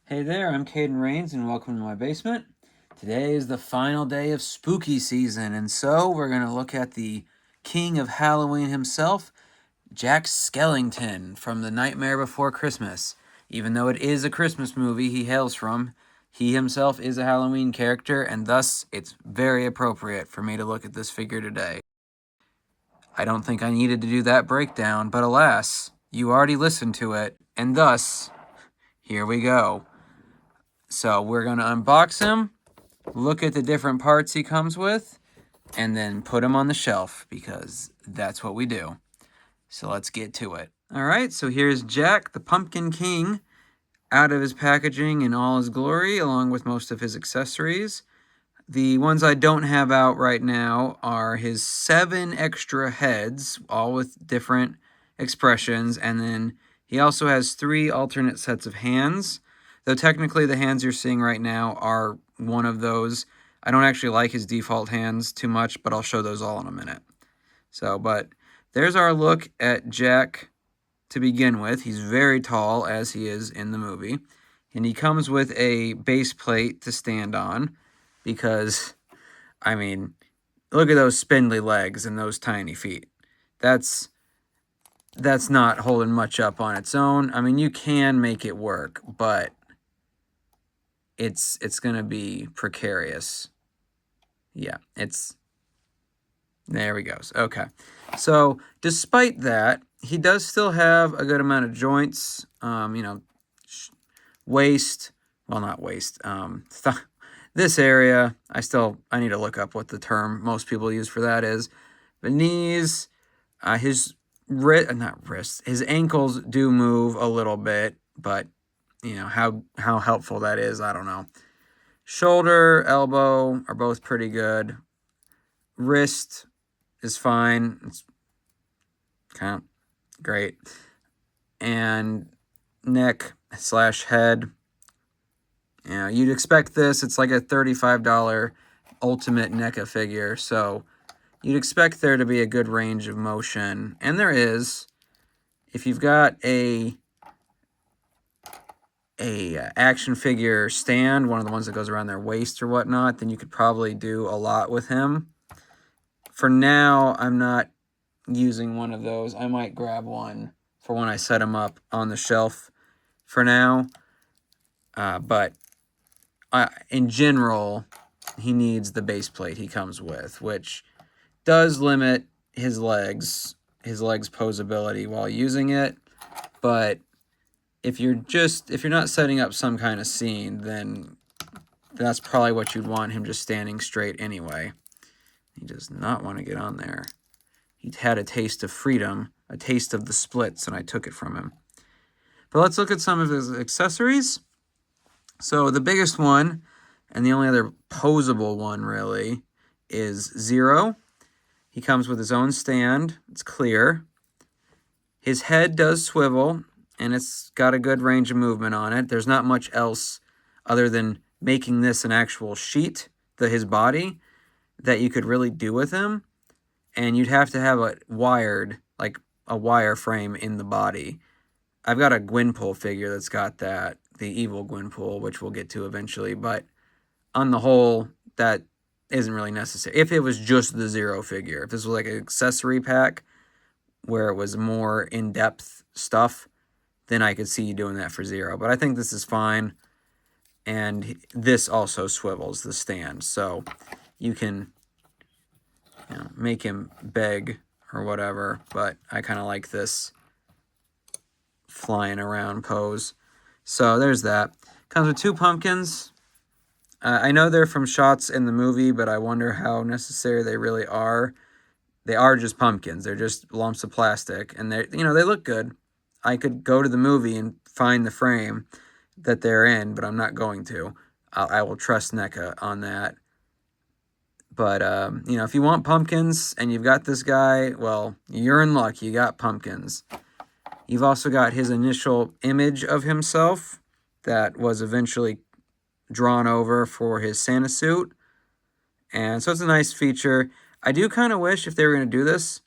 Hey there, I'm Caden Rains and welcome to my basement. Today is the final day of spooky season, and so we're going to look at the king of Halloween himself, Jack Skellington from The Nightmare Before Christmas. Even though it is a Christmas movie he hails from, he himself is a Halloween character, and thus it's very appropriate for me to look at this figure today. I don't think I needed to do that breakdown, but alas, you already listened to it, and thus, here we go. So we're going to unbox him, look at the different parts he comes with, and then put him on the shelf because that's what we do. So let's get to it. All right, so here's Jack, the Pumpkin King, out of his packaging in all his glory, along with most of his accessories. The ones I don't have out right now are his 7 extra heads, all with different expressions, and then he also has 3 alternate sets of hands. Though technically the hands you're seeing right now are one of those. I don't actually like his default hands too much, but I'll show those all in a minute. But there's our look at Jack to begin with. He's very tall, as he is in the movie. And he comes with a base plate to stand on because, I mean, look at those spindly legs and those tiny feet. That's not holding much up on its own. I mean, you can make it work, but it's going to be precarious. Yeah, there we go. Okay. So, despite that, he does still have a good amount of joints, waist, well, not waist, this area, I need to look up what the term most people use for that is. The knees, his his ankles do move a little bit, but how helpful that is, I don't know. Shoulder, elbow are both pretty good. Wrist is fine. It's kind of great. And neck / head. You'd expect this. It's like a $35 Ultimate NECA figure, so you'd expect there to be a good range of motion, and there is. If you've got a action figure stand, one of the ones that goes around their waist or whatnot, then you could probably do a lot with him. For now, I'm not using one of those. I might grab one for when I set him up on the shelf for now. But in general, he needs the base plate he comes with, which does limit his legs' poseability while using it. But if you're not setting up some kind of scene, then that's probably what you'd want him just standing straight anyway. He does not want to get on there. He had a taste of freedom, a taste of the splits, and I took it from him. But let's look at some of his accessories. So the biggest one, and the only other posable one really, is Zero. He comes with his own stand. It's clear. His head does swivel, and it's got a good range of movement on it. There's not much else other than making this an actual sheet, his body, that you could really do with him. And you'd have to have it wired, like a wire frame in the body. I've got a Gwynpool figure that's got that, the evil Gwynpool, which we'll get to eventually. But on the whole, that isn't really necessary. If it was just the Zero figure, if this was like an accessory pack where it was more in-depth stuff, then I could see you doing that for Zero. But I think this is fine. And this also swivels, the stand. So you can make him beg or whatever. But I kind of like this flying around pose. So there's that. Comes with 2 pumpkins. I know they're from shots in the movie, but I wonder how necessary they really are. They are just pumpkins. They're just lumps of plastic, and they look good. I could go to the movie and find the frame that they're in, but I'm not going to. I will trust NECA on that. But, if you want pumpkins and you've got this guy, well, you're in luck. You got pumpkins. You've also got his initial image of himself that was eventually drawn over for his Santa suit. And so it's a nice feature. I do kind of wish if they were going to do this,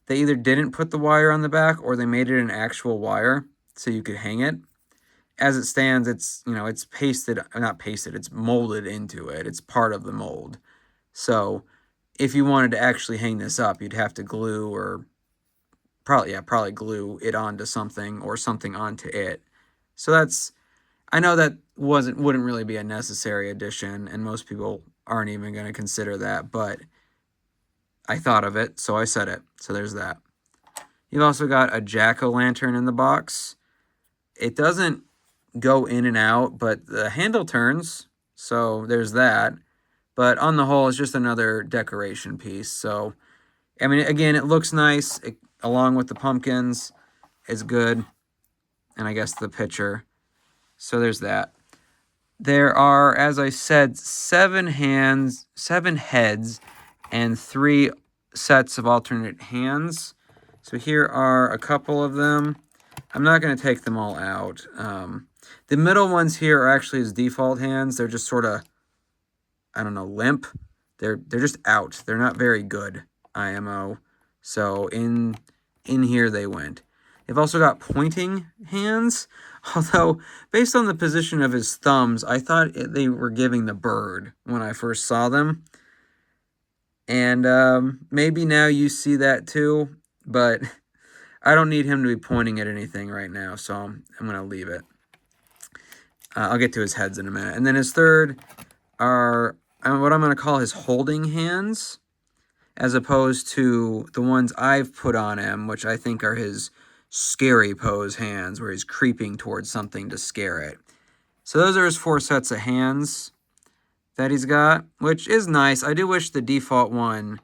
they either didn't put the wire on the back or they made it an actual wire so you could hang it. as it stands, it's, you know, it's pasted, not pasted, it's molded into it. It's part of the mold. So if you wanted to actually hang this up, you'd have to glue or probably glue it onto something or something onto it. So that's, I know that wouldn't really be a necessary addition, and most people aren't even going to consider that, but I thought of it, so I said it. So there's that. You've also got a jack-o'-lantern in the box. It doesn't go in and out, but the handle turns, so there's that. But on the whole, it's just another decoration piece. So, I mean, again, it looks nice, along with the pumpkins. It's good, and I guess the picture. So there's that. There are, as I said, 7 heads, and 3 sets of alternate hands. So here are a couple of them. I'm not going to take them all out. The middle ones here are actually his default hands. They're just sort of, I don't know, limp. They're just out. They're not very good IMO. So in here they went. They've also got pointing hands, although based on the position of his thumbs, I thought they were giving the bird when I first saw them. And maybe now you see that too, but I don't need him to be pointing at anything right now, so I'm going to leave it. I'll get to his heads in a minute. And then his third are what I'm going to call his holding hands, as opposed to the ones I've put on him, which I think are his scary pose hands, where he's creeping towards something to scare it. So those are his 4 sets of hands that he's got, which is nice. I do wish the default one,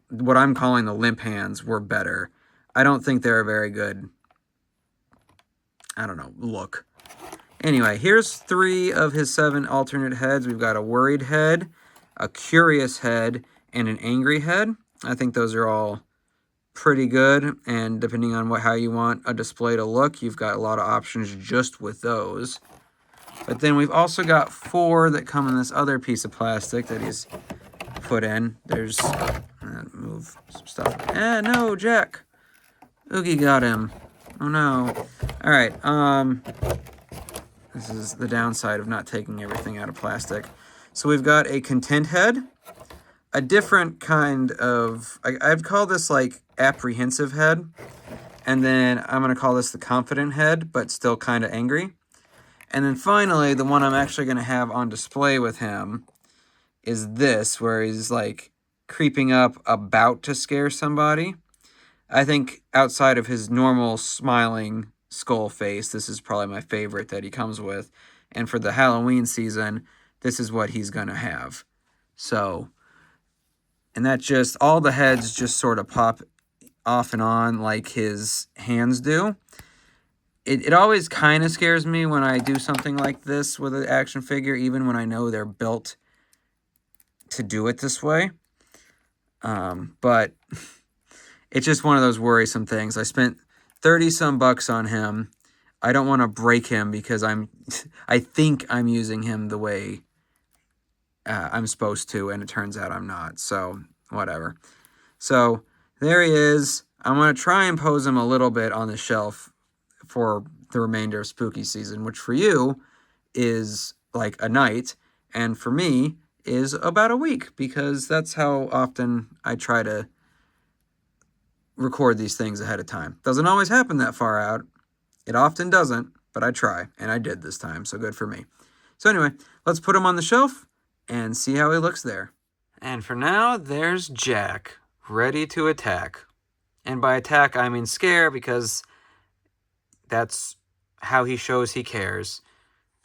what I'm calling the limp hands, were better. I don't think they're a very good, I don't know, look. Anyway, here's 3 of his 7 alternate heads. We've got a worried head, a curious head, and an angry head. I think those are all pretty good, and depending on how you want a display to look, you've got a lot of options just with those. But then we've also got 4 that come in this other piece of plastic that he's put in. There's, move some stuff. No, Jack. Oogie got him. Oh no. All right. This is the downside of not taking everything out of plastic. So we've got a content head, a different kind of, I've called this like apprehensive head, and then I'm going to call this the confident head, but still kind of angry. And then finally, the one I'm actually going to have on display with him is this, where he's like creeping up, about to scare somebody. I think outside of his normal smiling skull face, this is probably my favorite that he comes with. And for the Halloween season, this is what he's going to have. So, and that just, all the heads just sort of pop off and on like his hands do. It always kind of scares me when I do something like this with an action figure, even when I know they're built to do it this way. But it's just one of those worrisome things. I spent 30-some bucks on him. I don't want to break him because I think I'm using him the way I'm supposed to, and it turns out I'm not. So, whatever. So, there he is. I'm going to try and pose him a little bit on the shelf for the remainder of spooky season, which for you is like a night, and for me is about a week, because that's how often I try to record these things ahead of time. Doesn't always happen that far out. It often doesn't, but I try, and I did this time, so good for me. So anyway, let's put him on the shelf and see how he looks there. And for now, there's Jack, ready to attack. And by attack, I mean scare, because that's how he shows he cares.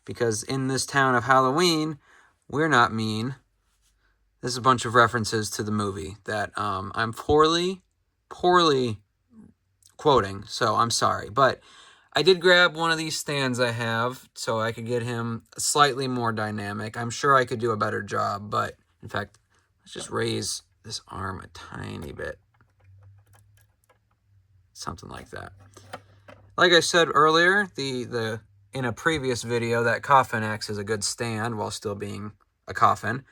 Because in this town of Halloween, we're not mean. This is a bunch of references to the movie that I'm poorly quoting, so I'm sorry. But I did grab one of these stands I have so I could get him slightly more dynamic. I'm sure I could do a better job, but in fact, let's just raise this arm a tiny bit. Something like that. Like I said earlier, in a previous video, that coffin acts as a good stand while still being a coffin.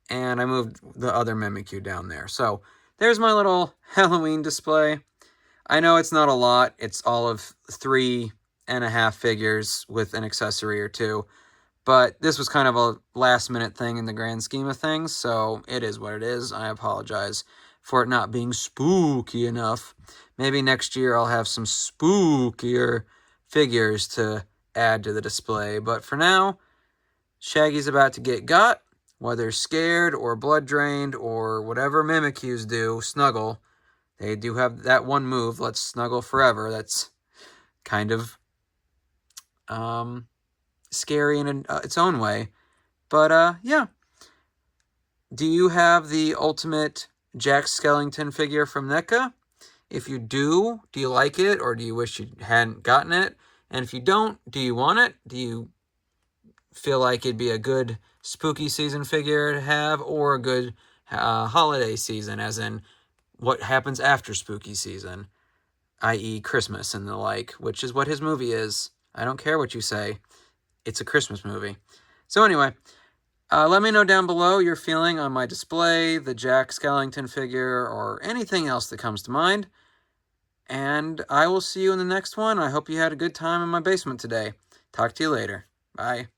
And I moved the other Mimikyu down there. So there's my little Halloween display. I know it's not a lot. It's all of 3 8.5 figures with an accessory or two. But this was kind of a last-minute thing in the grand scheme of things, so it is what it is. I apologize for it not being spooky enough. Maybe next year I'll have some spookier figures to add to the display. But for now, Shaggy's about to get got, whether scared or blood drained or whatever Mimikyus do, snuggle. They do have that one move, let's snuggle forever. That's kind of scary in its own way. But yeah. Do you have the Ultimate Jack Skellington figure from NECA? If you do you like it, or do you wish you hadn't gotten it? And if you don't, do you want it? Do you feel like it'd be a good spooky season figure to have, or a good holiday season, as in what happens after spooky season, i.e. Christmas and the like, which is what his movie is. I don't care what you say. It's a Christmas movie. So anyway, let me know down below your feeling on my display, the Jack Skellington figure, or anything else that comes to mind. And I will see you in the next one. I hope you had a good time in my basement today. Talk to you later. Bye.